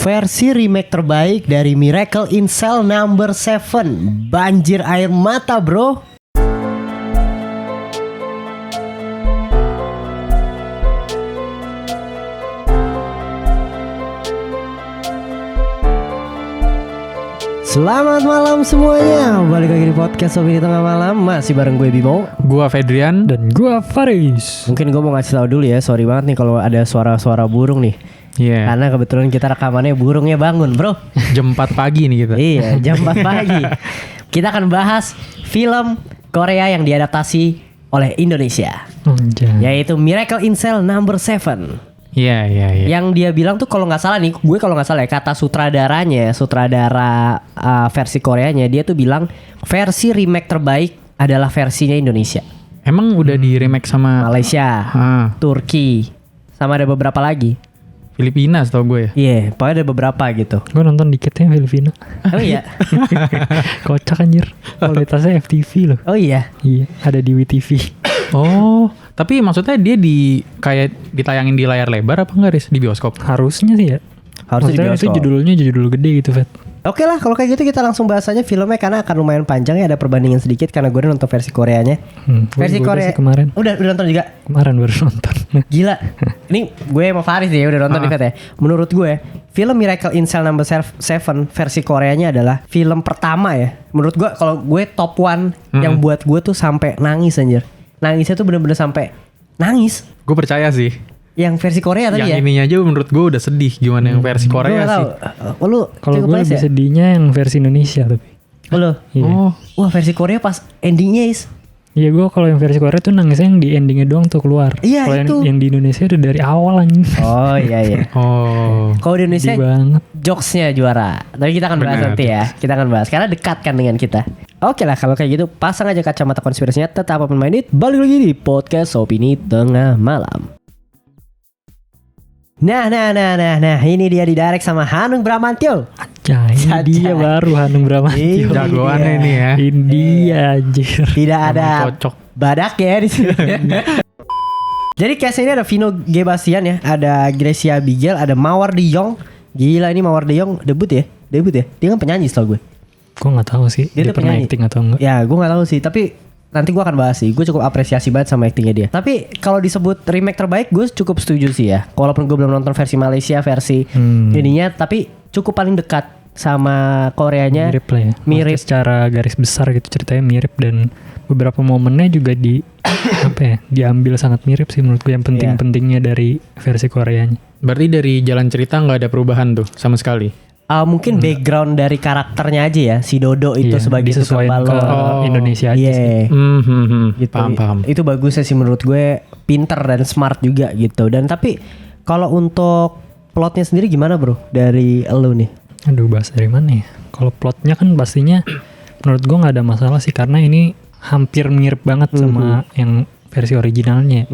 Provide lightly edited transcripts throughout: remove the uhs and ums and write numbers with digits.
Versi remake terbaik dari Miracle in Cell Number 7. Banjir air mata, bro. Selamat malam semuanya. Balik lagi di podcast Opini Tengah Malam. Masih bareng gue Bimo, gua Fedrian, dan gua Faris. Mungkin gue mau ngasih tahu dulu ya, sorry banget nih kalau ada suara-suara burung nih. Iya. Karena kebetulan kita rekamannya burungnya bangun, bro. Jam 4 pagi nih kita. Iya, jam 4 pagi. Kita akan bahas film Korea yang diadaptasi oleh Indonesia, yaitu Miracle in Cell Number 7. Iya. Yang dia bilang tuh kalau nggak salah nih, gue kalau nggak salah ya, kata sutradara versi Koreanya, dia tuh bilang versi remake terbaik adalah versinya Indonesia. Emang udah di remake sama Malaysia, Turki, sama ada beberapa lagi. Filipina setahu gue ya. Iya, pokoknya ada beberapa gitu. Gue nonton dikitnya Filipina. Oh iya. Kocak anjir. Kualitasnya FTV loh. Oh iya. Iya, ada di WTV. Oh, tapi maksudnya dia kayak ditayangin di layar lebar apa enggak, Riz? Di bioskop? Harusnya sih ya. Harusnya di bioskop. Itu judulnya judul gede gitu, Fet. Oke lah, kalau kayak gitu kita langsung bahas aja filmnya karena akan lumayan panjang ya, ada perbandingan sedikit karena gue udah nonton versi Koreanya. Versi Korea kemarin. Udah nonton juga. Kemarin baru nonton. Gila. Ini gue sama Faris ya udah nonton ya. Menurut gue, film Miracle in Cell Number 7 versi Koreanya adalah film pertama ya. Menurut gue kalau gue top 1 yang buat gue tuh sampai nangis anjir. Nangisnya tuh bener-bener sampai nangis. Gue percaya sih. Yang versi Korea tadi ya. Yang ininya aja menurut gue udah sedih gimana yang versi Korea sih. Kalau gue lebih sedihnya yang versi Indonesia tapi. Iya. Oh. Wah, versi Korea pas endingnya is. Iya, gue kalau yang versi Korea tuh nangisnya yang di endingnya doang tuh keluar. Iya, kalau itu. yang di Indonesia udah dari awal anjing. Oh iya. Oh. Kalau di Indonesia jokesnya juara. Tapi kita akan bahas nanti ya. Kita akan bahas karena dekat kan dengan kita. Oke lah, kalau kayak gitu pasang aja kacamata konspirasinya, tetap open minded. Balik lagi di podcast Opini Tengah Malam. Nah, ini dia didirect sama Hanung Bramantyo. Ini dia baru Hanung Bramantyo. Jagoannya ini ya. India anjir. Tidak ada cocok badak ya di sini. Jadi cast ini ada Vino G. Bastian ya, ada Gracia Abigail, ada Mawar De Jong. Gila, ini Mawar De Jong debut ya. Dia kan penyanyi setahu gue. Gue nggak tahu sih dia pernah acting atau enggak. Ya, gue nggak tahu sih, tapi nanti gue akan bahas sih. Gue cukup apresiasi banget sama aktingnya dia. Tapi kalau disebut remake terbaik, gue cukup setuju sih ya. Walaupun gue belum nonton versi Malaysia, versi ininya, tapi cukup paling dekat sama Koreanya. Mirip lah ya. Mirip secara garis besar gitu, ceritanya mirip dan beberapa momennya juga diambil sangat mirip sih menurut gue, yang penting-pentingnya dari versi Koreanya. Berarti dari jalan cerita nggak ada perubahan tuh sama sekali. Mungkin background dari karakternya aja ya, si Dodo itu sebagai tukang balon ke Indonesia aja sih. Gitu. Paham. Itu bagusnya sih menurut gue, pinter dan smart juga gitu. Dan tapi kalau untuk plotnya sendiri gimana bro dari elu nih? Aduh, bahas dari mana ya? Kalau plotnya kan pastinya menurut gue nggak ada masalah sih, karena ini hampir mirip banget sama yang versi originalnya.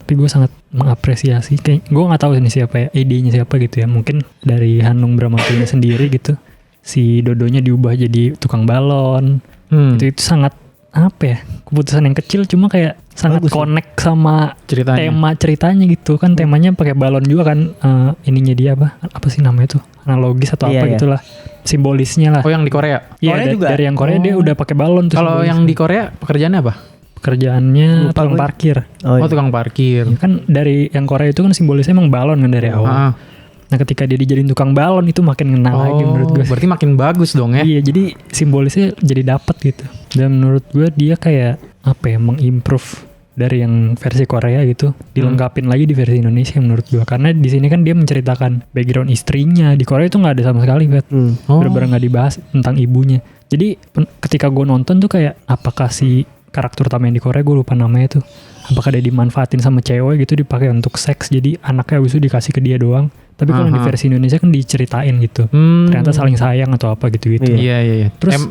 Tapi gue sangat mengapresiasi, kayak gue nggak tahu ini siapa ya, idenya siapa gitu ya, mungkin dari Hanung Bramantyo sendiri gitu, si Dodonya diubah jadi tukang balon. Itu sangat keputusan yang kecil cuma kayak sangat connect sama tema ceritanya gitu kan. Temanya pakai balon juga kan, ininya dia apa sih namanya tuh, analogis atau gitulah, simbolisnya lah. Oh, yang di Korea? Iya, dari yang Korea dia udah pakai balon tuh. Kalau yang di Korea pekerjaannya apa? Pekerjaannya tukang parkir. Tukang parkir. Ya kan dari yang Korea itu kan simbolisnya emang balon kan dari awal. Nah, ketika dia dijadiin tukang balon itu makin ngena lagi menurut gue. Berarti makin bagus dong ya. Iya, jadi simbolisnya jadi dapet gitu. Dan menurut gue dia kayak mengimprove dari yang versi Korea gitu, dilengkapin lagi di versi Indonesia menurut gue. Karena di sini kan dia menceritakan background istrinya. Di Korea itu nggak ada sama sekali, Fet. Bener-bener nggak dibahas tentang ibunya. Jadi ketika gue nonton tuh kayak, apakah si karakter utama yang di Korea, gue lupa namanya tuh, apakah dia dimanfaatin sama cewek gitu, dipakai untuk seks, jadi anaknya abis itu dikasih ke dia doang. Tapi kalau di versi Indonesia kan diceritain gitu, ternyata saling sayang atau apa gitu-gitu. Iya. Terus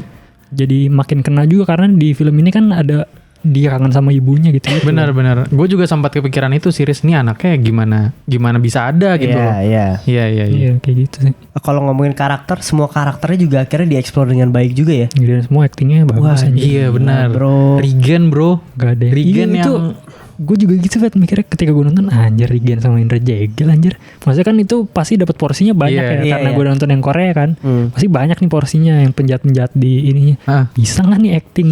jadi makin kena juga karena di film ini kan ada dia kangen sama ibunya gitu. Benar. Gue juga sempat kepikiran itu, Siris nih anaknya gimana bisa ada gitu loh. Iya kayak gitu sih. Kalau ngomongin karakter, semua karakternya juga akhirnya dieksplor dengan baik juga ya. Dan semua aktingnya bagus. Iya benar. Bro. Regen bro. Gak ada. Regen itu gue juga gitu Fet mikirnya ketika gue nonton anjir Regen sama Indra Jegel anjir. Maksudnya kan itu pasti dapat porsinya banyak karena gue nonton yang Korea kan. Pasti banyak nih porsinya yang penjahat-penjahat di ininya. Bisa nggak nih acting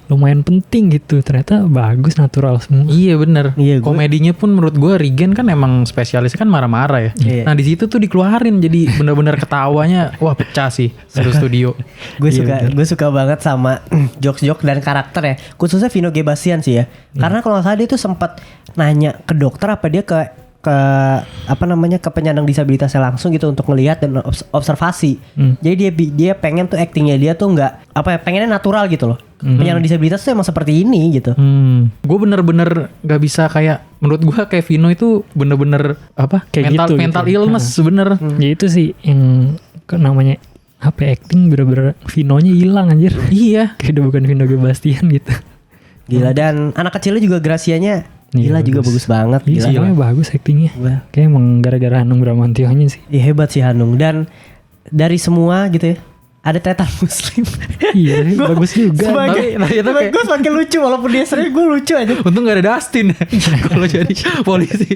lumayan penting gitu. Ternyata bagus, natural semua. Iya bener. Komedinya pun menurut gue Regen kan emang spesialisnya kan marah-marah ya. Nah di situ tuh dikeluarin jadi bener-bener ketawanya wah pecah sih seru studio. Gue suka banget sama jokes-jokes dan karakter ya. Khususnya Vino G. Bastian sih ya. Karena kalau nggak salah dia tuh sempat nanya ke dokter apa dia ke penyandang disabilitasnya langsung gitu untuk ngelihat dan observasi. Jadi dia pengen tuh actingnya dia tuh nggak pengennya natural gitu loh. Penyandang disabilitas tuh emang seperti ini gitu. Gue bener-bener nggak bisa kayak menurut gue kayak Vino itu bener-bener kayak mental illness bener. Ya itu sih yang namanya acting bener-bener Vinonya hilang anjir. Iya. Kayak udah bukan Vino G. Bastian gitu. Gila, dan anak kecilnya juga Gracianya gila juga bagus banget. Iya bagus actingnya. Kayak emang gara-gara Hanung Bramantionya sih. Iya hebat sih Hanung. Dan dari semua gitu ya ada tretan muslim. Iya bagus juga. Gue semakin lucu walaupun dia sering gue lucu aja. Untung gak ada Dustin kalau jadi polisi.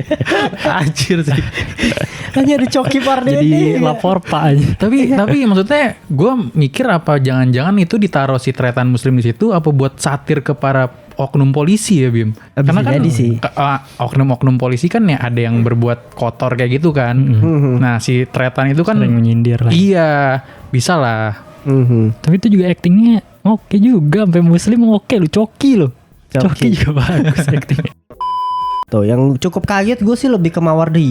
Anjir sih. Hanya ada Coki Pardede. Jadi lapor pak aja. Tapi maksudnya gue mikir apa jangan-jangan itu ditaruh si tretan muslim di situ apa buat satir ke para oknum polisi ya Bim. Karena kan oknum polisi kan ya ada yang berbuat kotor kayak gitu kan. Nah si tretan itu kan sering menyindir lah. Iya bisa lah. Tapi itu juga actingnya oke juga. Sampai muslim oke lu. Coki juga bagus actingnya. Tuh yang cukup kaget gue sih lebih ke Mawar De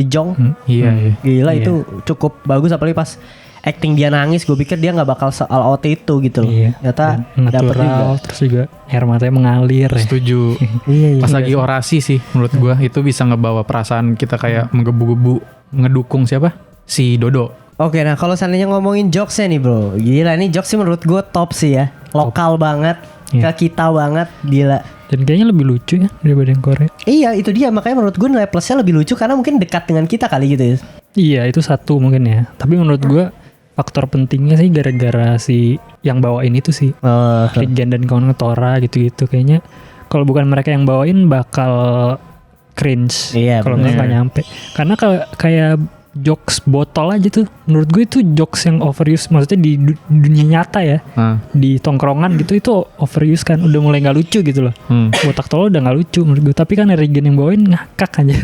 Jong. Iya. Gila itu cukup bagus apalagi pas acting dia nangis, gue pikir dia nggak bakal all out itu gitu loh. Ternyata dapet juga. Terus juga air matanya mengalir. Setuju. Iya. Pas lagi orasi sih menurut gue itu bisa ngebawa perasaan kita kayak menggebu-gebu ngedukung siapa? Si Dodo. Oke, nah kalau seandainya ngomongin jokesnya nih bro, gila nih jokesnya menurut gue top sih ya, lokal banget, ke kita banget, gila. Dan kayaknya lebih lucu ya daripada yang Korea. Iya itu dia, makanya menurut gue nilai plusnya lebih lucu karena mungkin dekat dengan kita kali gitu ya. Iya itu satu mungkin ya, tapi menurut gue faktor pentingnya sih gara-gara si yang bawain itu sih Regen dan kawan Tora gitu-gitu. Kayaknya kalau bukan mereka yang bawain bakal cringe kalau nggak nyampe. Karena kayak jokes botol aja tuh menurut gue itu jokes yang overuse, maksudnya di dunia nyata ya, di tongkrongan gitu itu overuse kan, udah mulai nggak lucu gitu loh. Botak tolol udah nggak lucu menurut gue, tapi kan Regen yang bawain ngakak aja.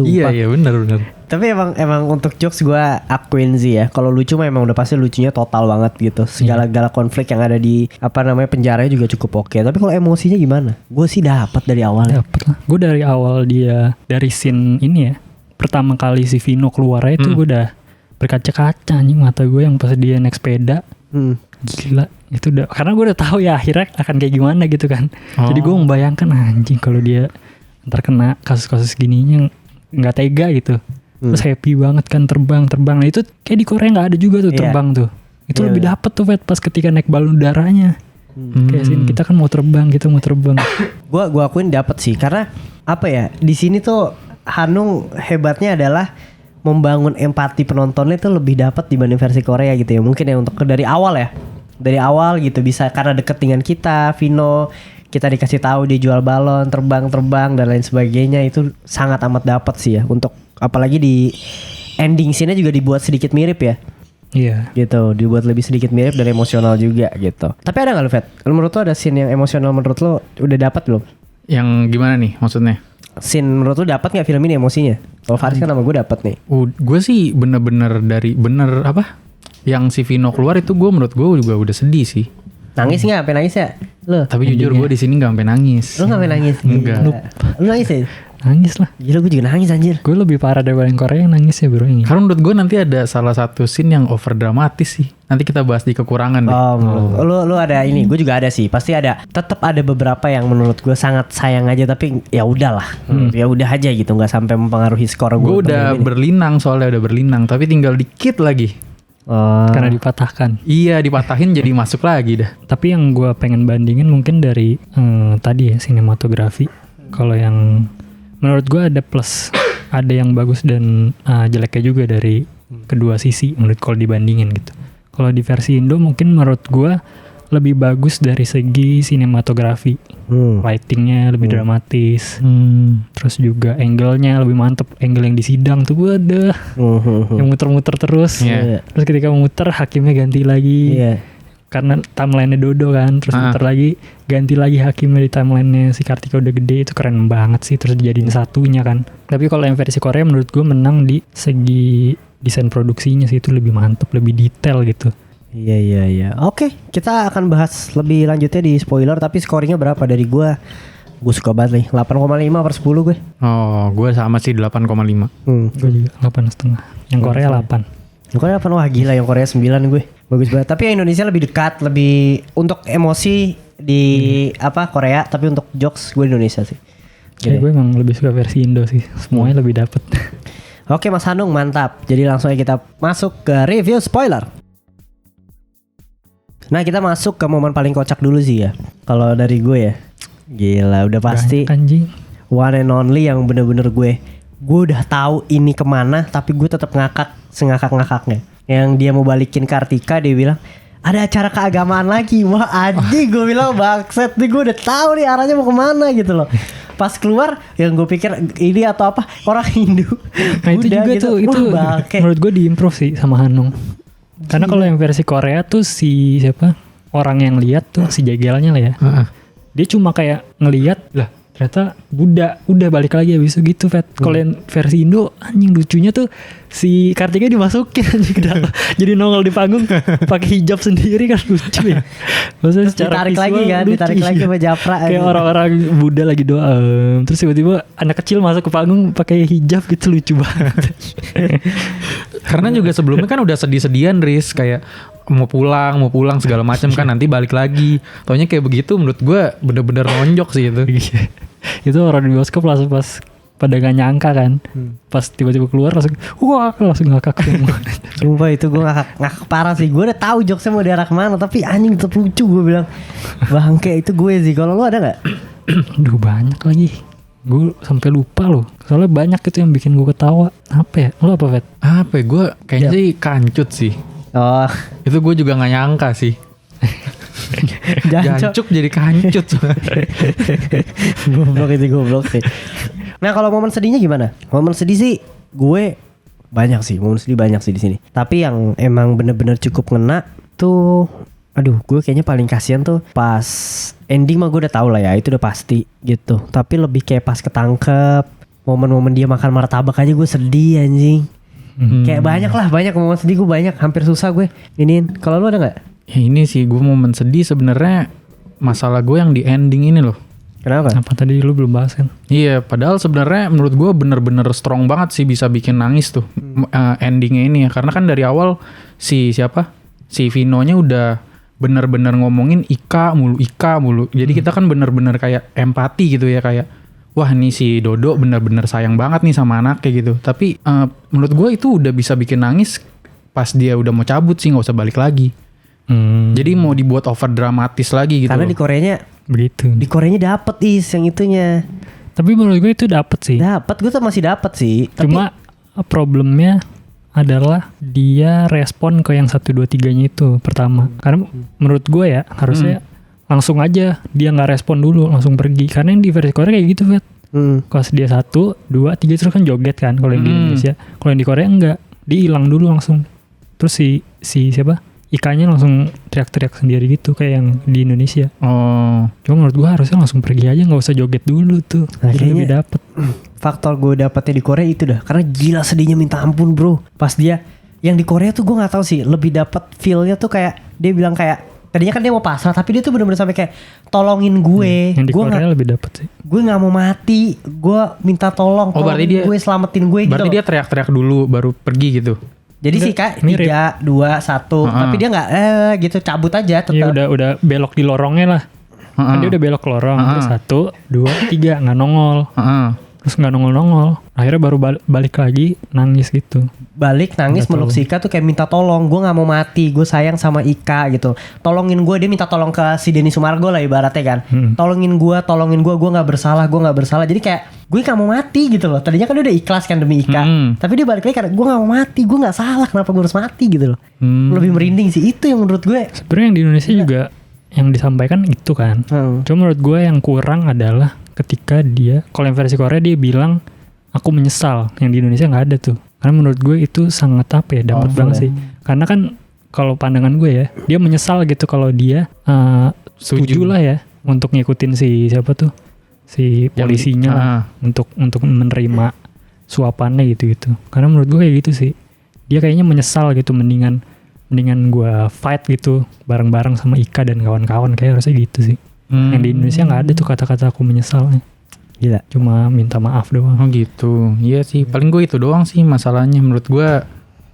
Iya benar. Tapi emang untuk jokes gue akuin sih ya, kalau lucu mah emang udah pasti lucunya total banget gitu. Segala konflik yang ada di penjaranya juga cukup oke. Tapi kalau emosinya gimana? Gue sih dapat dari awal. Dapat lah. Gue dari awal dia dari scene ini ya. Pertama kali si Vino keluar itu gue udah berkaca-kaca anjing mata gue yang pas dia naik sepeda. Gila itu udah, karena gue udah tahu ya akhirnya akan kayak gimana gitu kan. Jadi gue membayangkan anjing kalau dia ntar kena kasus-kasus gininya nggak tega gitu. Terus happy banget kan terbang. Nah itu kayak di Korea nggak ada juga tuh terbang tuh. Itu lebih dapet tuh Fet pas ketika naik balon udaranya. Kayak sini kita kan mau terbang. Gue akuin dapet sih karena apa ya, di sini tuh Hanung hebatnya adalah membangun empati penontonnya itu lebih dapat dibanding versi Korea gitu ya. Mungkin ya untuk dari awal gitu bisa karena deket dengan kita, Vino, kita dikasih tahu dia jual balon, terbang dan lain sebagainya, itu sangat amat dapat sih ya. Untuk apalagi di ending scene-nya juga dibuat sedikit mirip ya. Iya. Gitu, dibuat lebih sedikit mirip dan emosional juga gitu. Tapi ada nggak lu Fet? Menurut lu ada scene yang emosional menurut lu udah dapat belum? Yang gimana nih maksudnya? Scene menurut lu dapat nggak film ini emosinya? Kalau Faris kan sama gue dapat nih. Gue sih bener-bener yang si Vino keluar itu gue menurut gue juga udah sedih sih. Nangis nggak? Sampai nangis ya? Lo? Tapi jujur gue di sini nggak sampai nangis. Lo nggak sampai nangis? Enggak. Lo nangis ya? Nangis lah. Gila gue juga nangis anjir. Gue lebih parah daripada yang Korea yang nangis ya bro ini. Karena menurut gue nanti ada salah satu scene yang over dramatis sih. Nanti kita bahas di kekurangan deh. Lu ada ini, gue juga ada sih. Pasti ada. Tetap ada beberapa yang menurut gue sangat sayang aja tapi ya udahlah. Ya udah aja gitu, nggak sampai mempengaruhi skor gue. Gue udah berlinang soalnya tapi tinggal dikit lagi. Karena dipatahkan. Iya dipatahin jadi masuk lagi dah. Tapi yang gue pengen bandingin mungkin dari tadi ya sinematografi. Kalau yang menurut gue ada plus, ada yang bagus dan jeleknya juga dari kedua sisi menurut kalau dibandingin gitu. Kalau di versi Indo mungkin menurut gue lebih bagus dari segi sinematografi. Lightingnya lebih dramatis. Terus juga angle-nya lebih mantep. Angle yang di sidang tuh waduh. Yang muter-muter terus. Terus ketika muter hakimnya ganti lagi. Karena timeline-nya Dodo kan. Terus muter lagi, ganti lagi hakimnya di timeline-nya si Kartika udah gede. Itu keren banget sih. Terus dijadiin satunya kan. Tapi kalau yang versi Korea menurut gue menang di segi desain produksinya sih. Itu lebih mantep, lebih detail gitu. Iya. Oke, kita akan bahas lebih lanjutnya di spoiler. Tapi scoringnya berapa dari gue? Gue suka banget nih, 8,5/10 gue. Oh, gue sama sih 8,5. Gue juga 8,5. Yang Korea 8. Yang Korea 8, wah gila, yang Korea 9 gue. Bagus banget. Tapi yang Indonesia lebih dekat, lebih untuk emosi di Korea, tapi untuk jokes gue Indonesia sih. Kayak gue emang lebih suka versi Indo sih. Semuanya lebih dapet. Oke Mas Hanung, mantap. Jadi langsung aja kita masuk ke review spoiler. Nah, kita masuk ke momen paling kocak dulu sih ya. Kalau dari gue ya, gila udah pasti one and only yang bener-bener gue udah tahu ini kemana, tapi gue tetap ngakak sengakak-ngakaknya. Yang dia mau balikin Kartika, dia bilang ada acara keagamaan lagi. Wah anjing, gue bilang bakset nih, gue udah tahu nih arahnya mau kemana gitu loh. Pas keluar yang gue pikir ini atau apa, orang Hindu. Nah itu juga gitu. itu menurut gue diimprove sih sama Hanung. Karena kalau yang versi Korea tuh si siapa orang yang lihat tuh si jagelnya lah ya. Dia cuma kayak ngelihat lah ternyata Buddha udah balik lagi habis itu gitu Fet. Kalau yang versi Indo anjing lucunya tuh si Kartika dimasukin anjing ke dalam. Jadi nongol di panggung pakai hijab sendiri kan lucu ya. Maksudnya secara ditarik visual lagi kan, lucu, ditarik lagi sama Japra. Kayak orang-orang Buddha lagi doa. Terus tiba-tiba anak kecil masuk ke panggung pakai hijab gitu lucu banget. Karena juga sebelumnya kan udah sedih-sedian Riz, kayak mau pulang segala macam kan, nanti balik lagi. Taunya kayak begitu, menurut gue bener-bener nonjok sih itu. Itu orang di bioskop langsung pas pada gak nyangka kan. Pas tiba-tiba keluar langsung ngakak semua. Sumpah itu gue ngakak parah sih. Gue udah tahu jokesnya mau diarah kemana, tapi anjing tetep lucu. Gue bilang bangke itu gue sih. Kalau lu ada gak? Duh banyak lagi. Gue sampai lupa loh. Soalnya banyak itu yang bikin gue ketawa. Apa ya? Lu apa Fet? Apa ya? Gue kayaknya sih kancut sih. Oh, itu gue juga gak nyangka sih. Jancuk jadi kancut. Goblok sih. Nah kalau momen sedihnya gimana? Momen sedih sih gue banyak sih. Momen sedih banyak sih di sini. Tapi yang emang bener-bener cukup ngena tuh, aduh gue kayaknya paling kasihan tuh pas ending mah gue udah tahu lah ya, itu udah pasti gitu. Tapi lebih kayak pas ketangkep, momen-momen dia makan martabak aja gue sedih anjing. Kayak banyak momen sedih gue banyak, hampir susah gue iniin. Kalau lu ada nggak? Ya ini sih gue momen sedih sebenarnya masalah gue yang di ending ini loh. Kenapa? Apa tadi lu belum bahas kan? Iya, padahal sebenarnya menurut gue bener-bener strong banget sih bisa bikin nangis tuh endingnya ini ya. Karena kan dari awal si Vino-nya udah bener-bener ngomongin Ika mulu. Jadi kita kan bener-bener kayak empati gitu ya, kayak wah nih si Dodo bener-bener sayang banget nih sama anaknya gitu. Tapi menurut gue itu udah bisa bikin nangis pas dia udah mau cabut sih, gak usah balik lagi. Jadi mau dibuat over dramatis lagi gitu. Karena loh. di Koreanya begitu. Di Koreanya dapet yang itunya. Tapi menurut gue itu dapet sih. Gue tuh masih dapet sih. Cuma problemnya adalah dia respon ke yang 1, 2, 3-nya itu pertama. Karena menurut gue ya harusnya langsung aja dia nggak respon dulu, langsung pergi. Karena yang di versi Korea kayak gitu Fet. Kalau dia 1, 2, 3 terus kan joget kan. Kalau yang di Indonesia, kalau yang di Korea enggak, dia hilang dulu langsung. Terus si siapa? Ikanya langsung teriak-teriak sendiri gitu kayak yang di Indonesia. Oh. Cuma menurut gue harusnya langsung pergi aja, nggak usah joget dulu tuh. Nah, jadi lebih dapet. Faktor gue dapetnya di Korea itu dah, karena gila sedihnya minta ampun bro. Pas dia yang di Korea tuh gue nggak tahu sih, lebih dapet feelnya tuh kayak dia bilang kayak tadinya kan dia mau pasrah, tapi dia tuh benar-benar sampai kayak tolongin gue. Yang di Korea lebih dapet sih. Gue nggak mau mati, gue minta tolong. Oh berarti dia gue selamatin gue. Berarti gitu dia teriak-teriak dulu baru pergi gitu. Jadi sih Kak 3, 2, 1 tapi dia gak gitu cabut aja tetap. Iya udah belok di lorongnya lah. Kan dia udah belok ke lorong. Terus 1, 2, 3 gak nongol. Terus gak nongol. Akhirnya baru balik lagi nangis gitu. Balik nangis meluk si Ika tuh kayak minta tolong. Gue gak mau mati, gue sayang sama Ika gitu. Tolongin gue, dia minta tolong ke si Denny Sumargo lah ibaratnya kan. Tolongin gue gue gak bersalah. Jadi kayak gue gak mau mati gitu loh. Tadinya kan dia udah ikhlas kan demi Ika. Tapi dia balik lagi karena gue gak mau mati, gue gak salah, kenapa gue harus mati gitu loh. Lebih merinding sih, itu yang menurut gue. Sebenarnya yang di Indonesia juga yang disampaikan itu kan. Cuma menurut gue yang kurang adalah ketika dia, kalau yang versi Korea dia bilang aku menyesal, yang di Indonesia nggak ada tuh. Karena menurut gue itu sangat apa ya, dapat banget sih. Karena kan kalau pandangan gue ya, dia menyesal gitu kalau dia setuju lah ya untuk ngikutin si siapa tuh, si polisinya untuk menerima suapannya gitu. Karena menurut gue kayak gitu sih. Dia kayaknya menyesal gitu, mendingan gue fight gitu bareng-bareng sama Ika dan kawan-kawan, kayak harusnya gitu sih. Yang di Indonesia nggak ada tuh kata-kata aku menyesalnya. Gila. Cuma minta maaf doang. Oh gitu. Iya sih. Paling gue itu doang sih masalahnya. Menurut gue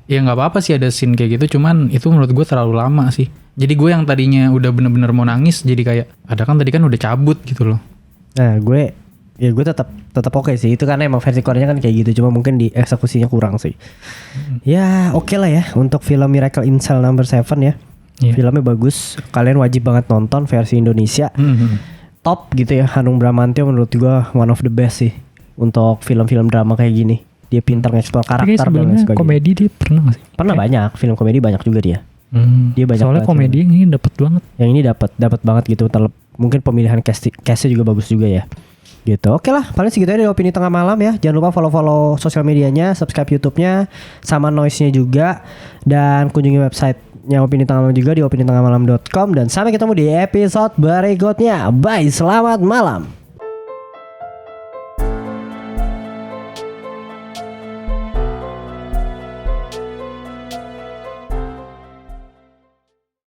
ya nggak apa-apa sih ada scene kayak gitu. Cuman itu menurut gue terlalu lama sih. Jadi gue yang tadinya udah bener-bener mau nangis jadi kayak ada kan tadi kan udah cabut gitu loh. Nah gue tetap oke sih. Itu karena emang versi Koreanya kan kayak gitu. Cuma mungkin di eksekusinya kurang sih. Ya oke lah ya untuk film Miracle in Cell No. 7 ya. Filmnya bagus. Kalian wajib banget nonton versi Indonesia. Top gitu ya. Hanung Bramantyo menurut gue one of the best sih untuk film-film drama kayak gini. Dia pintar nge-explore karakter dan lain sebagainya. Komedi dia pernah gak sih? Pernah banyak. Film komedi banyak juga dia. Dia banyak. Soalnya komedi ini dapat banget. Yang ini dapat banget gitu. Mungkin pemilihan castnya juga bagus juga ya. Gitu. Oke lah, paling segitu aja dari Opini Tengah Malam ya. Jangan lupa follow sosial medianya, subscribe YouTube-nya, sama Noise-nya juga, dan kunjungi website-nya Opini Tengah Malam juga di opinitengahmalam.com. Dan sampai ketemu di episode berikutnya. Bye, selamat malam.